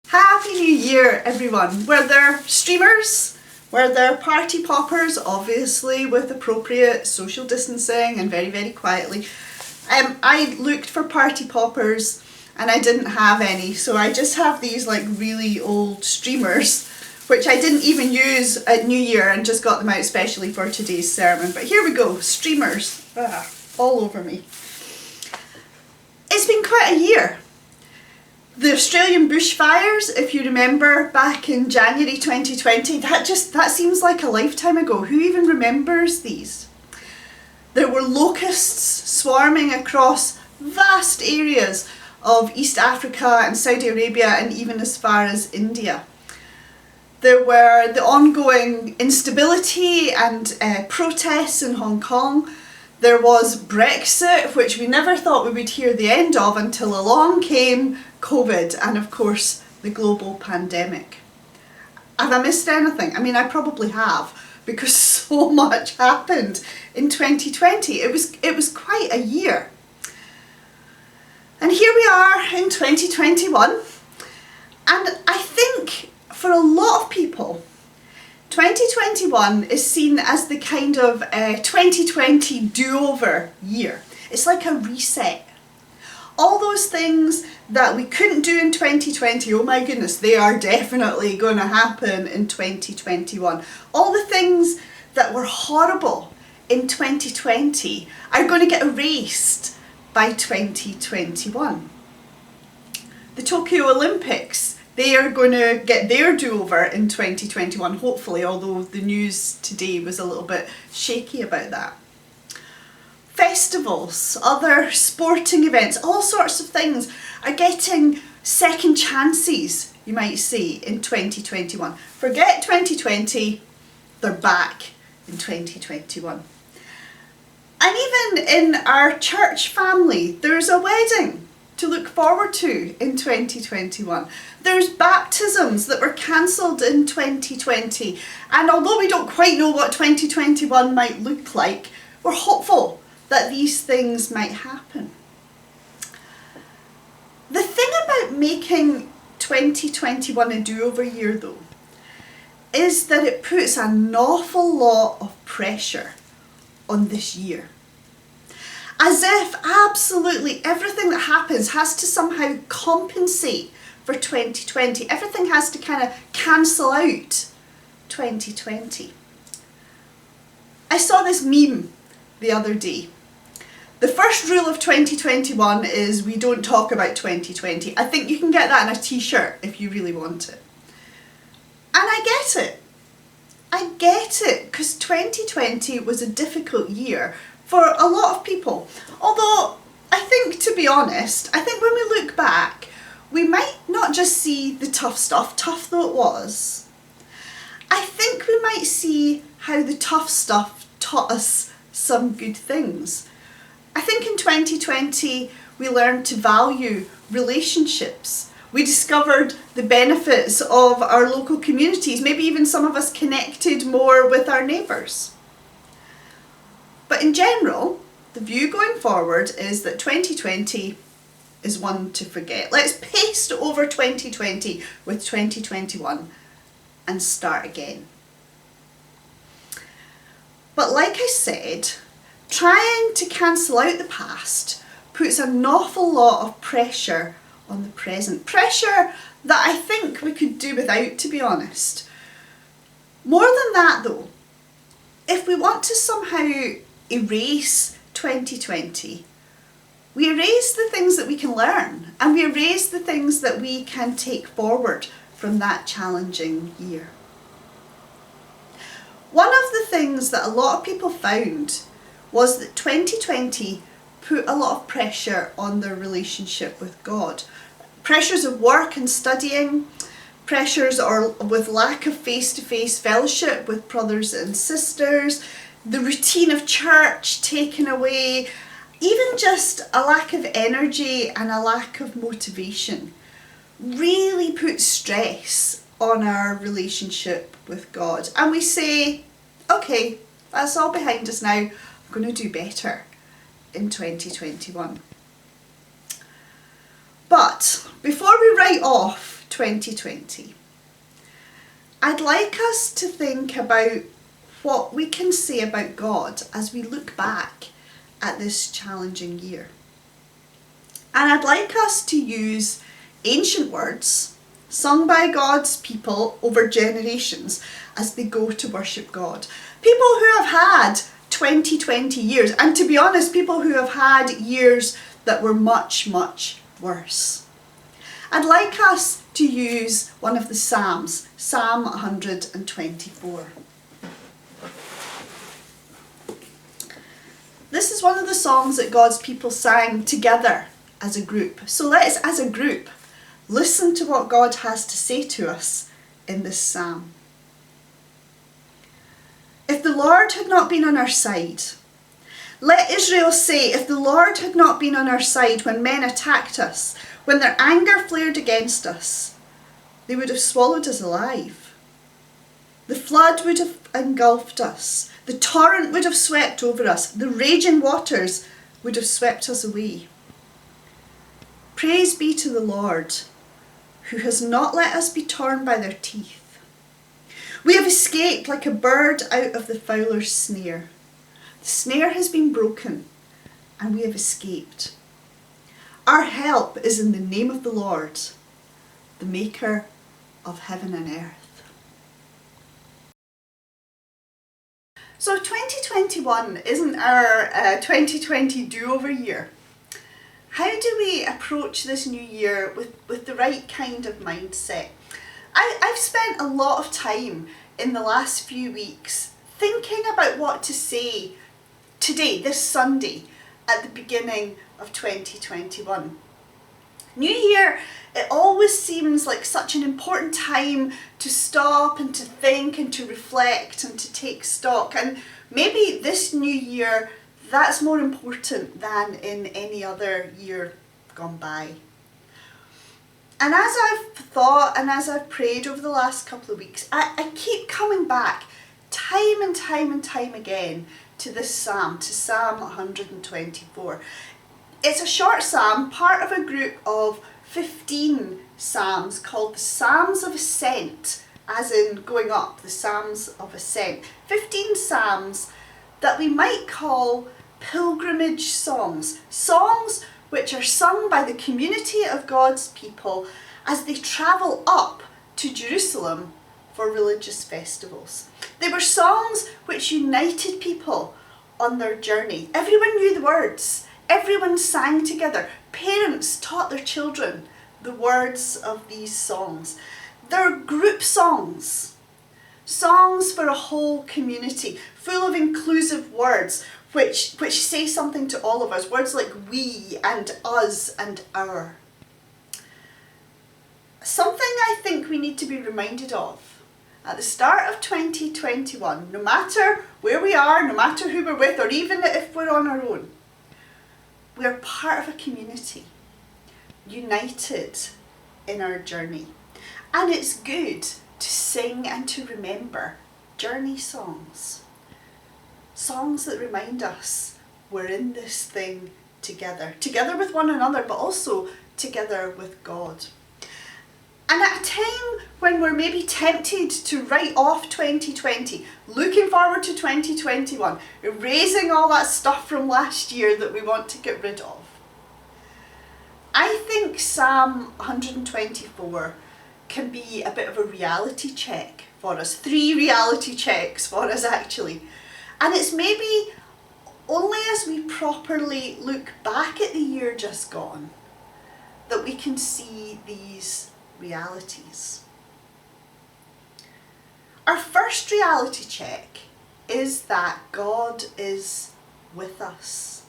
Happy New Year, everyone. Were there streamers? Were there party poppers? Obviously with appropriate social distancing and very, very quietly. I looked for party poppers and I didn't have any, so I just have these like really old streamers which I didn't even use at New Year and just got them out especially for today's sermon. But here we go, streamers all over me. It's been quite a year. The Australian bushfires, if you remember, back in January 2020, that seems like a lifetime ago. Who even remembers these? There were locusts swarming across vast areas of East Africa and Saudi Arabia and even as far as India. There were the ongoing instability and protests in Hong Kong. There was Brexit, which we never thought we would hear the end of until along came COVID and of course the global pandemic. Have I missed anything? I mean, I probably have, because so much happened in 2020. It was quite a year. And here we are in 2021, and I think for a lot of people 2021 is seen as the kind of 2020 do-over year. It's like a reset. All those things that we couldn't do in 2020, oh my goodness, they are definitely going to happen in 2021. All the things that were horrible in 2020 are going to get erased by 2021. The Tokyo Olympics, they are going to get their do-over in 2021, hopefully, although the news today was a little bit shaky about that. Festivals, other sporting events, all sorts of things are getting second chances, you might say, in 2021. Forget 2020, they're back in 2021. And even in our church family, there's a wedding to look forward to in 2021. There's baptisms that were cancelled in 2020, and although we don't quite know what 2021 might look like, we're hopeful that these things might happen. The thing about making 2021 a do-over year though, is that it puts an awful lot of pressure on this year. As if absolutely everything that happens has to somehow compensate for 2020. Everything has to kind of cancel out 2020. I saw this meme the other day. The first rule of 2021 is we don't talk about 2020. I think you can get that in a t-shirt if you really want it. And I get it. I get it, because 2020 was a difficult year for a lot of people. Although, I think, to be honest, I think when we look back, we might not just see the tough stuff, tough though it was. I think we might see how the tough stuff taught us some good things. I think in 2020 we learned to value relationships. We discovered the benefits of our local communities. Maybe even some of us connected more with our neighbours. But in general, the view going forward is that 2020 is one to forget. Let's paste over 2020 with 2021 and start again. But like I said, trying to cancel out the past puts an awful lot of pressure on the present. Pressure that I think we could do without, to be honest. More than that though, if we want to somehow erase 2020, we erase the things that we can learn, and we erase the things that we can take forward from that challenging year. One of the things that a lot of people found was that 2020 put a lot of pressure on their relationship with God. Pressures of work and studying, pressures or with lack of face-to-face fellowship with brothers and sisters, the routine of church taken away, even just a lack of energy and a lack of motivation really put stress on our relationship with God. And we say, okay, that's all behind us now, I'm going to do better in 2021. But before we write off 2020, I'd like us to think about what we can say about God as we look back at this challenging year. And I'd like us to use ancient words sung by God's people over generations as they go to worship God. People who have had 2020 years, and to be honest, people who have had years that were much, much worse. I'd like us to use one of the Psalms, Psalm 124. This is one of the songs that God's people sang together as a group. So let's, as a group, listen to what God has to say to us in this psalm. If the Lord had not been on our side, let Israel say, if the Lord had not been on our side when men attacked us, when their anger flared against us, they would have swallowed us alive. The flood would have engulfed us. The torrent would have swept over us. The raging waters would have swept us away. Praise be to the Lord, who has not let us be torn by their teeth. We have escaped like a bird out of the fowler's snare. The snare has been broken, and we have escaped. Our help is in the name of the Lord, the maker of heaven and earth. So 2021 isn't our 2020 do-over year. How do we approach this new year with the right kind of mindset? I've spent a lot of time in the last few weeks thinking about what to say today, this Sunday, at the beginning of 2021. New Year, it always seems like such an important time to stop and to think and to reflect and to take stock. And maybe this new year, that's more important than in any other year gone by. And as I've thought and as I've prayed over the last couple of weeks, I keep coming back time and time and time again to this psalm, to Psalm 124. It's a short psalm, part of a group of 15 psalms called the Psalms of Ascent, as in going up, the Psalms of Ascent. 15 psalms that we might call pilgrimage songs, songs which are sung by the community of God's people as they travel up to Jerusalem for religious festivals. They were songs which united people on their journey. Everyone knew the words. Everyone sang together. Parents taught their children the words of these songs. They're group songs. Songs for a whole community, full of inclusive words which say something to all of us. Words like we and us and our. Something I think we need to be reminded of at the start of 2021, no matter where we are, no matter who we're with, or even if we're on our own, we're part of a community, united in our journey. And it's good to sing and to remember journey songs. Songs that remind us we're in this thing together. Together with one another, but also together with God. And at a time when we're maybe tempted to write off 2020, looking forward to 2021, erasing all that stuff from last year that we want to get rid of, I think Psalm 124 can be a bit of a reality check for us. 3 reality checks for us actually. And it's maybe only as we properly look back at the year just gone that we can see these realities. Our first reality check is that God is with us.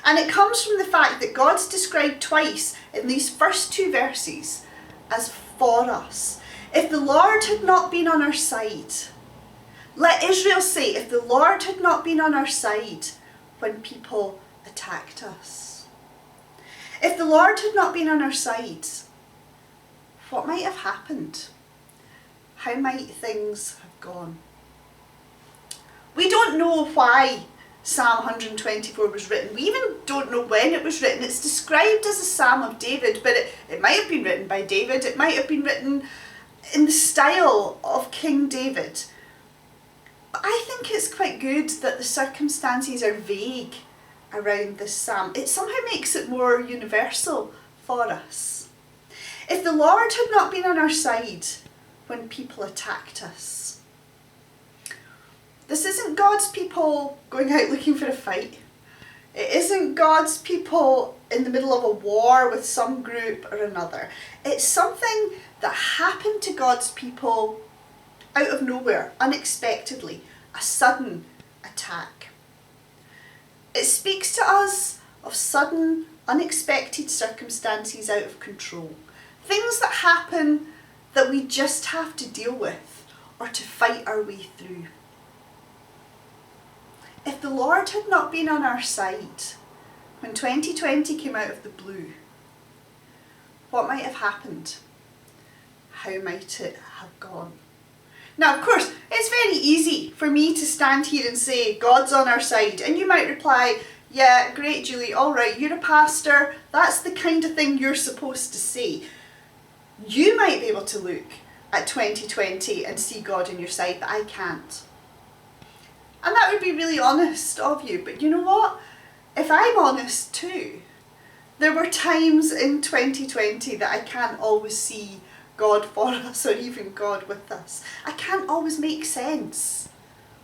And it comes from the fact that God's described twice in these first 2 verses as for us. If the Lord had not been on our side, let Israel say, if the Lord had not been on our side when people attacked us. If the Lord had not been on our side, what might have happened? How might things have gone? We don't know why Psalm 124 was written. We even don't know when it was written. It's described as a Psalm of David, but it might have been written by David. It might have been written in the style of King David. But I think it's quite good that the circumstances are vague around this psalm. It somehow makes it more universal for us. If the Lord had not been on our side when people attacked us. This isn't God's people going out looking for a fight. It isn't God's people in the middle of a war with some group or another. It's something that happened to God's people out of nowhere, unexpectedly, a sudden attack. It speaks to us of sudden, unexpected circumstances out of control. Things that happen that we just have to deal with or to fight our way through. If the Lord had not been on our side when 2020 came out of the blue, what might have happened? How might it have gone? Now, of course, it's very easy for me to stand here and say, God's on our side. And you might reply, yeah, great, Julie, all right, you're a pastor. That's the kind of thing you're supposed to say. You might be able to look at 2020 and see God on your side, but I can't. And that would be really honest of you. But you know what? If I'm honest too, there were times in 2020 that I can't always see God for us or even God with us. I can't always make sense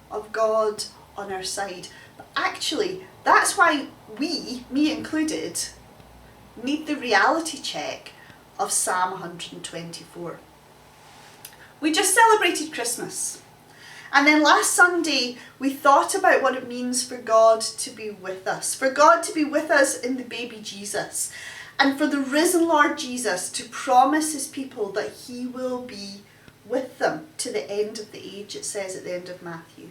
of God on our side. But actually, that's why we, me included, need the reality check of Psalm 124. We just celebrated Christmas. And then last Sunday, we thought about what it means for God to be with us. For God to be with us in the baby Jesus. And for the risen Lord Jesus to promise his people that he will be with them to the end of the age, it says at the end of Matthew.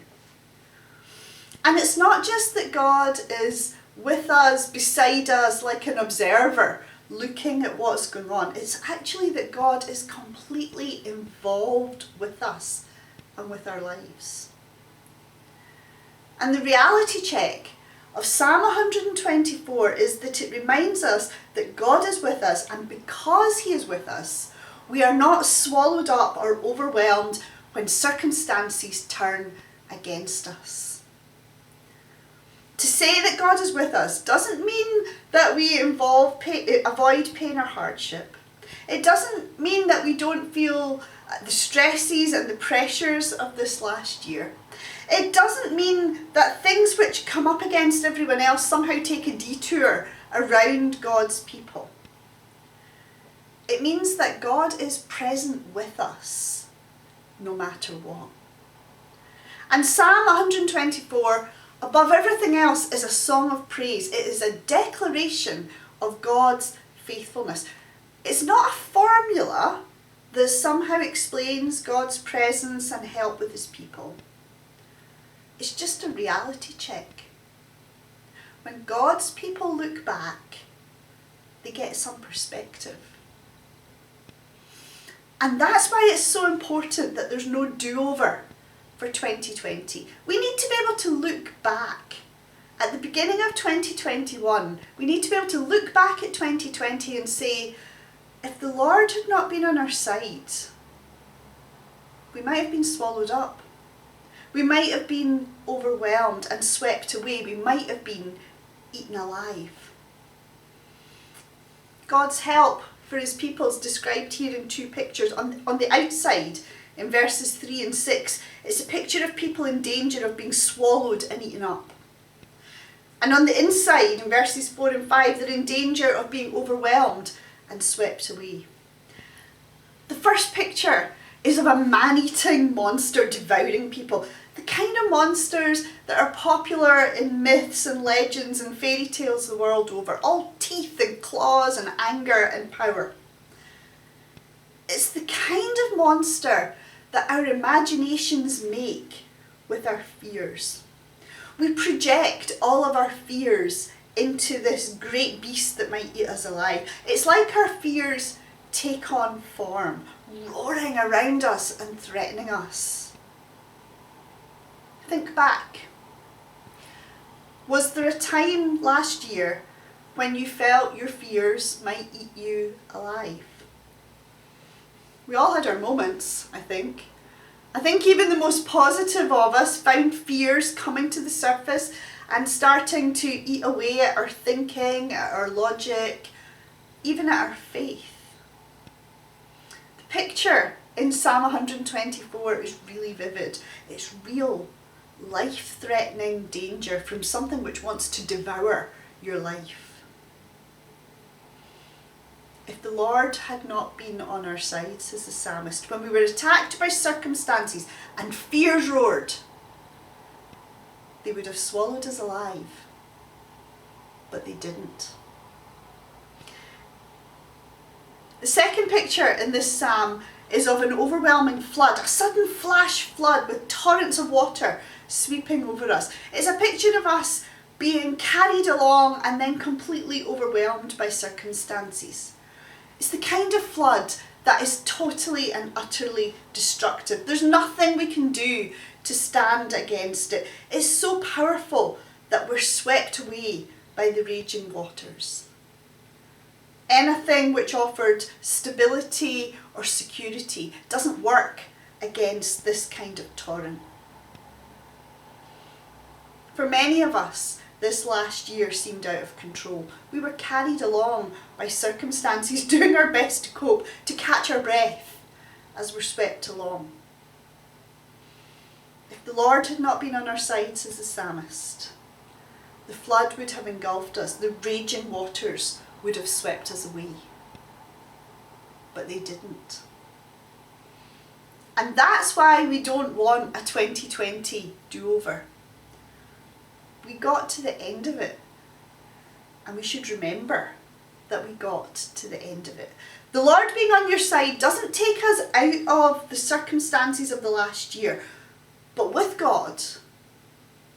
And it's not just that God is with us, beside us, like an observer, looking at what's going on. It's actually that God is completely involved with us and with our lives. And the reality check of Psalm 124 is that it reminds us that God is with us, and because he is with us, we are not swallowed up or overwhelmed when circumstances turn against us. To say that God is with us doesn't mean that we avoid pain or hardship. It doesn't mean that we don't feel the stresses and the pressures of this last year. It doesn't mean that things which come up against everyone else somehow take a detour around God's people. It means that God is present with us no matter what. And Psalm 124, above everything else, is a song of praise. It is a declaration of God's faithfulness. It's not a formula that somehow explains God's presence and help with his people. It's just a reality check. When God's people look back, they get some perspective. And that's why it's so important that there's no do-over for 2020. We need to be able to look back. At the beginning of 2021, we need to be able to look back at 2020 and say, if the Lord had not been on our side, we might have been swallowed up. We might have been overwhelmed and swept away. We might have been eaten alive. God's help for his people is described here in two pictures. On the outside, in verses 3 and 6, it's a picture of people in danger of being swallowed and eaten up. And on the inside, in verses 4 and 5, they're in danger of being overwhelmed and swept away. The first picture is of a man-eating monster devouring people. The kind of monsters that are popular in myths and legends and fairy tales the world over. All teeth and claws and anger and power. It's the kind of monster that our imaginations make with our fears. We project all of our fears into this great beast that might eat us alive. It's like our fears take on form, roaring around us and threatening us. Think back. Was there a time last year when you felt your fears might eat you alive? We all had our moments, I think. I think even the most positive of us found fears coming to the surface and starting to eat away at our thinking, at our logic, even at our faith. The picture in Psalm 124 is really vivid. It's real, life-threatening danger from something which wants to devour your life. If the Lord had not been on our side, says the psalmist, when we were attacked by circumstances and fears roared, they would have swallowed us alive. But they didn't. The second picture in this psalm is of an overwhelming flood, a sudden flash flood with torrents of water sweeping over us. It's a picture of us being carried along and then completely overwhelmed by circumstances. It's the kind of flood that is totally and utterly destructive. There's nothing we can do to stand against it. It's so powerful that we're swept away by the raging waters. Anything which offered stability or security doesn't work against this kind of torrent. For many of us, this last year seemed out of control. We were carried along by circumstances, doing our best to cope, to catch our breath as we're swept along. If the Lord had not been on our side, says the psalmist, the flood would have engulfed us, the raging waters would have swept us away. But they didn't. And that's why we don't want a 2020 do-over. We got to the end of it, and we should remember that we got to the end of it. The Lord being on your side doesn't take us out of the circumstances of the last year, but with God,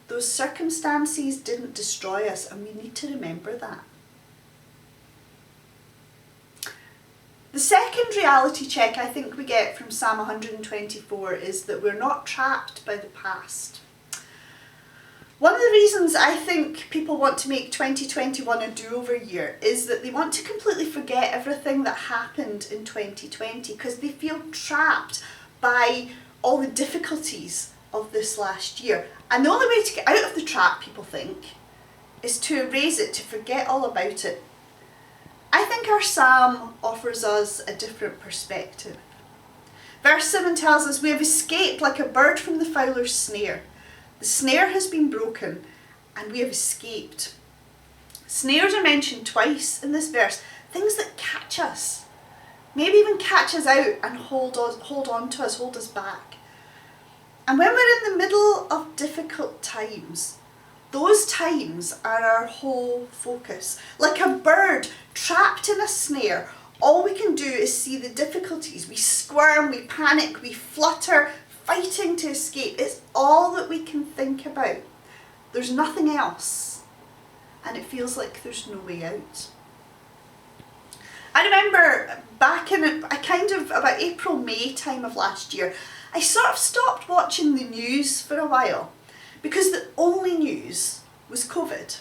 those circumstances didn't destroy us, and we need to remember that. The second reality check I think we get from Psalm 124 is that we're not trapped by the past. One of the reasons I think people want to make 2021 a do-over year is that they want to completely forget everything that happened in 2020 because they feel trapped by all the difficulties of this last year. And the only way to get out of the trap, people think, is to erase it, to forget all about it. I think our psalm offers us a different perspective. Verse 7 tells us we have escaped like a bird from the fowler's snare. The snare has been broken and we have escaped. Snares are mentioned twice in this verse. Things that catch us. Maybe even catch us out and hold on to us, hold us back. And when we're in the middle of difficult times, those times are our whole focus. Like a bird trapped in a snare, all we can do is see the difficulties. We squirm, we panic, we flutter, fighting to escape. It's all that we can think about. There's nothing else. And it feels like there's no way out. I remember back in about April, May time of last year, I sort of stopped watching the news for a while because the only news was COVID.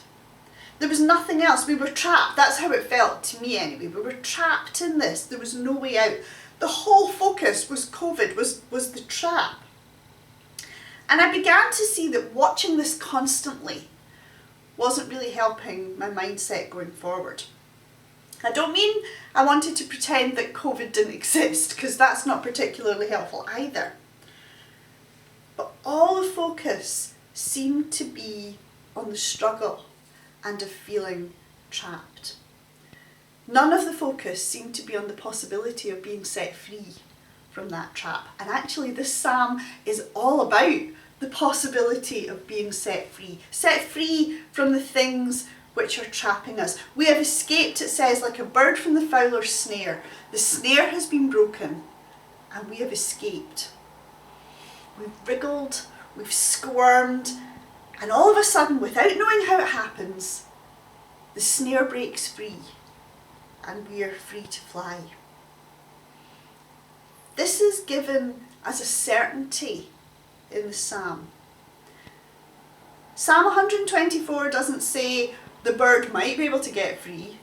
There was nothing else. We were trapped. That's how it felt to me anyway. We were trapped in this. There was no way out. The whole focus was COVID, was the trap. And I began to see that watching this constantly wasn't really helping my mindset going forward. I don't mean I wanted to pretend that COVID didn't exist, because that's not particularly helpful either. But all the focus seemed to be on the struggle and of feeling trapped. None of the focus seemed to be on the possibility of being set free from that trap. And actually this psalm is all about the possibility of being set free from the things which are trapping us. We have escaped, it says, like a bird from the fowler's snare. The snare has been broken and we have escaped. We've wriggled, we've squirmed, and all of a sudden, without knowing how it happens, the snare breaks free and we are free to fly. This is given as a certainty in the psalm. Psalm 124 doesn't say the bird might be able to get free.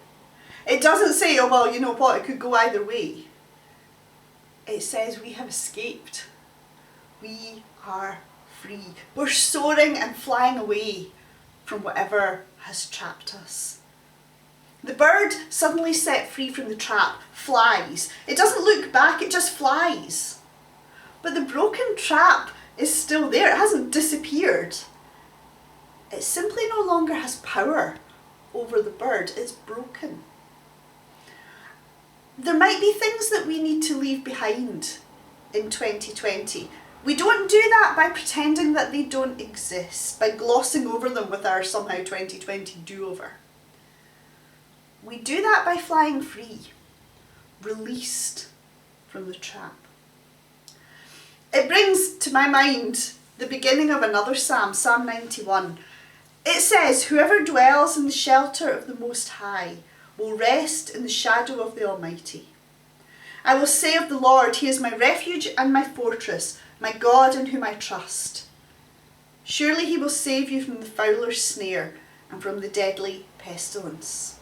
It doesn't say, oh well, you know what, it could go either way. It says we have escaped. We are free. We're soaring and flying away from whatever has trapped us. The bird, suddenly set free from the trap, flies. It doesn't look back, it just flies. But the broken trap is still there. It hasn't disappeared. It simply no longer has power over the bird. It's broken. There might be things that we need to leave behind in 2020. We don't do that by pretending that they don't exist, by glossing over them with our somehow 2020 do-over. We do that by flying free, released from the trap. It brings to my mind the beginning of another psalm, Psalm 91. It says, whoever dwells in the shelter of the Most High will rest in the shadow of the Almighty. I will say of the Lord, he is my refuge and my fortress, my God in whom I trust. Surely he will save you from the fowler's snare and from the deadly pestilence.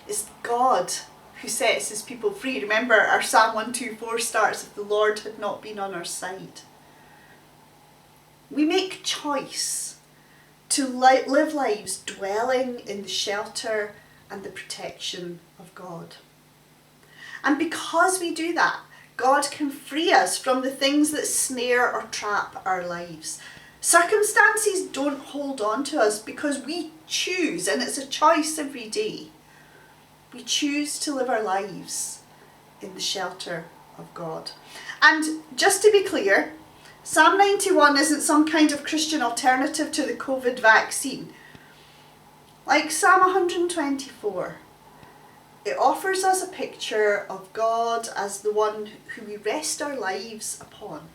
It's God who sets his people free. Remember, our Psalm 124 starts, if the Lord had not been on our side. We make choice to live lives dwelling in the shelter and the protection of God. And because we do that, God can free us from the things that snare or trap our lives. Circumstances don't hold on to us because we choose, and it's a choice every day. We choose to live our lives in the shelter of God. And just to be clear, Psalm 91 isn't some kind of Christian alternative to the COVID vaccine. Like Psalm 124, it offers us a picture of God as the one who we rest our lives upon.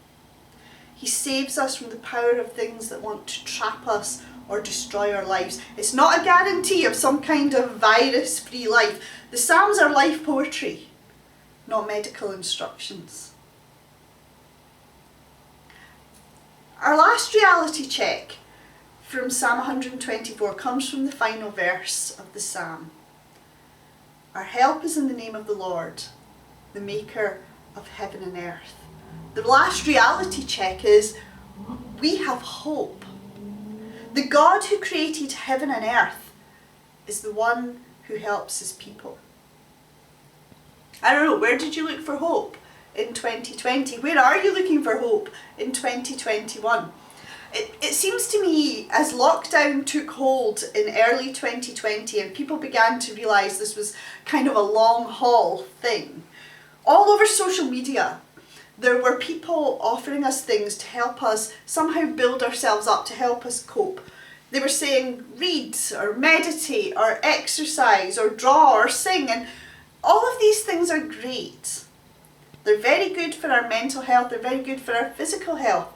He saves us from the power of things that want to trap us or destroy our lives. It's not a guarantee of some kind of virus-free life. The Psalms are life poetry, not medical instructions. Our last reality check from Psalm 124 comes from the final verse of the Psalm. Our help is in the name of the Lord, the maker of heaven and earth. The last reality check is we have hope. The God who created heaven and earth is the one who helps his people. I don't know, where did you look for hope in 2020? Where are you looking for hope in 2021? It seems to me, as lockdown took hold in early 2020 and people began to realise this was kind of a long haul thing, all over social media there were people offering us things to help us somehow build ourselves up, to help us cope. They were saying read or meditate or exercise or draw or sing, and all of these things are great. They're very good for our mental health, they're very good for our physical health.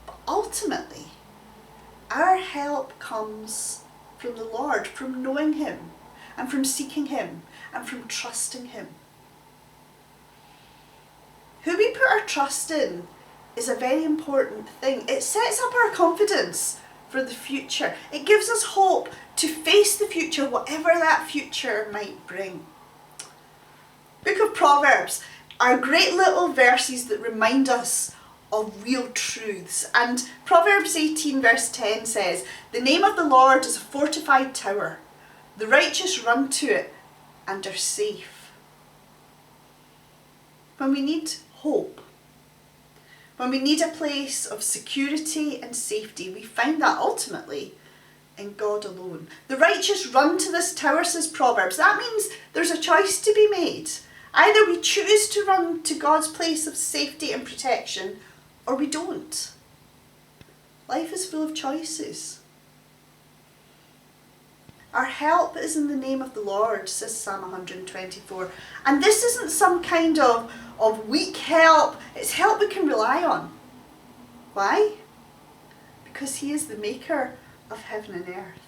But ultimately, our help comes from the Lord, from knowing him and from seeking him and from trusting him. Who we put our trust in is a very important thing. It sets up our confidence for the future. It gives us hope to face the future, whatever that future might bring. Book of Proverbs are great little verses that remind us of real truths. And Proverbs 18 verse 10 says, "The name of the Lord is a fortified tower. The righteous run to it and are safe." When we need hope, when we need a place of security and safety, we find that ultimately in God alone. The righteous run to this tower, says Proverbs. That means there's a choice to be made. Either we choose to run to God's place of safety and protection, or we don't. Life is full of choices. Our help is in the name of the Lord, says Psalm 124. And this isn't some kind of weak help. It's help we can rely on. Why? Because he is the maker of heaven and earth.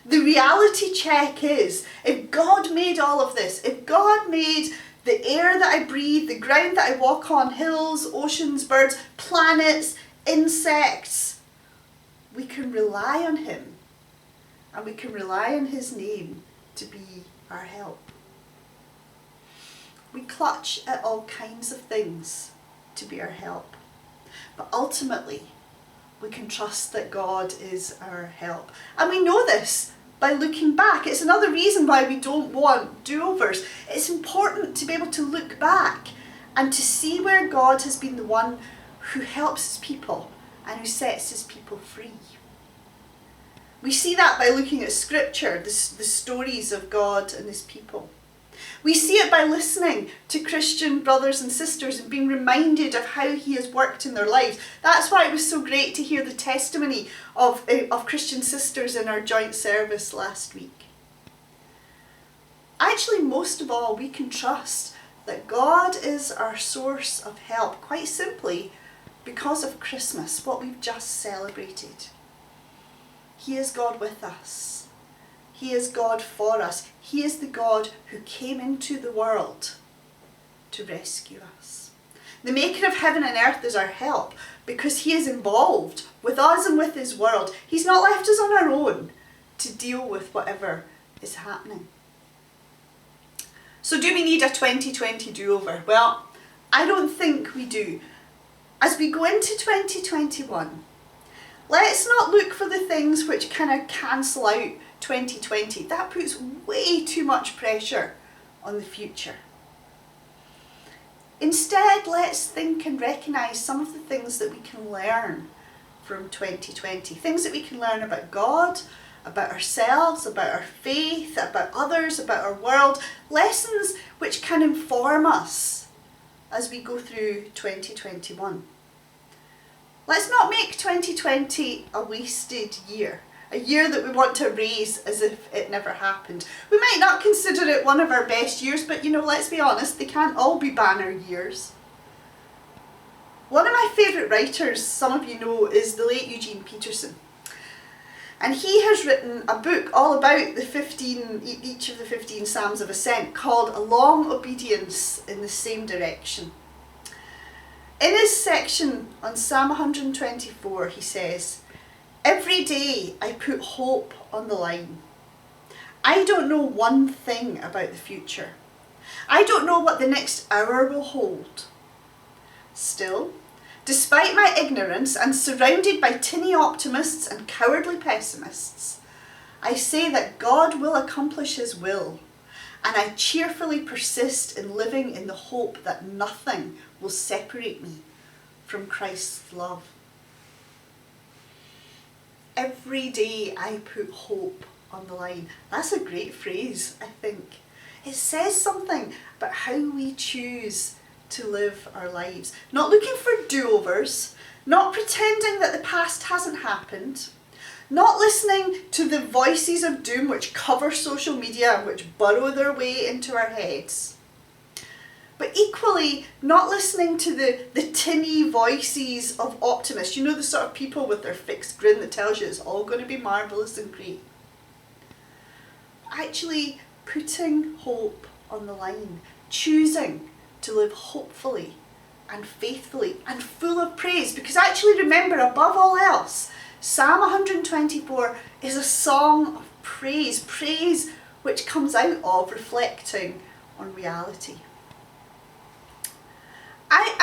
The reality check is, if God made all of this, if God made the air that I breathe, the ground that I walk on, hills, oceans, birds, planets, insects, we can rely on him, and we can rely on his name to be our help. We clutch at all kinds of things to be our help, but ultimately we can trust that God is our help. And we know this by looking back. It's another reason why we don't want do-overs. It's important to be able to look back and to see where God has been the one who helps his people and who sets his people free. We see that by looking at scripture, the stories of God and his people. We see it by listening to Christian brothers and sisters and being reminded of how he has worked in their lives. That's why it was so great to hear the testimony of Christian sisters in our joint service last week. Actually, most of all, we can trust that God is our source of help, quite simply because of Christmas, what we've just celebrated. He is God with us. He is God for us. He is the God who came into the world to rescue us. The maker of heaven and earth is our help because he is involved with us and with his world. He's not left us on our own to deal with whatever is happening. So do we need a 2020 do-over? Well, I don't think we do. As we go into 2021, let's not look for the things which kind of cancel out 2020. That puts way too much pressure on the future. Instead, let's think and recognise some of the things that we can learn from 2020. Things that we can learn about God, about ourselves, about our faith, about others, about our world. Lessons which can inform us as we go through 2021. Let's not make 2020 a wasted year, a year that we want to erase as if it never happened. We might not consider it one of our best years, but let's be honest, they can't all be banner years. One of my favourite writers, some of you know, is the late Eugene Peterson. And he has written a book all about each of the 15 Psalms of Ascent called A Long Obedience in the Same Direction. In his section on Psalm 124, he says, "Every day I put hope on the line. I don't know one thing about the future. I don't know what the next hour will hold. Still, despite my ignorance and surrounded by tinny optimists and cowardly pessimists, I say that God will accomplish his will, and I cheerfully persist in living in the hope that nothing will separate me from Christ's love." Every day I put hope on the line. That's a great phrase, I think. It says something about how we choose to live our lives. Not looking for do-overs, not pretending that the past hasn't happened, not listening to the voices of doom which cover social media and which burrow their way into our heads, but equally not listening to the tinny voices of optimists. The sort of people with their fixed grin that tells you it's all going to be marvellous and great. Actually putting hope on the line, choosing to live hopefully and faithfully and full of praise. Because actually remember, above all else, Psalm 124 is a song of praise, praise which comes out of reflecting on reality.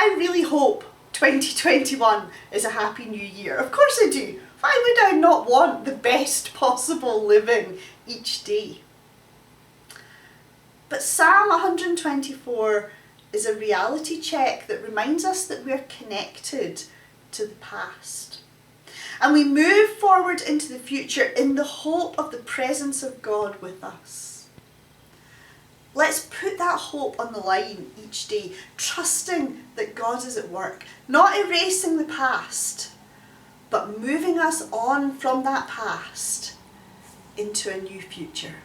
I really hope 2021 is a happy new year. Of course I do. Why would I not want the best possible living each day? But Psalm 124 is a reality check that reminds us that we're connected to the past. And we move forward into the future in the hope of the presence of God with us. Let's put that hope on the line each day, trusting that God is at work, not erasing the past, but moving us on from that past into a new future.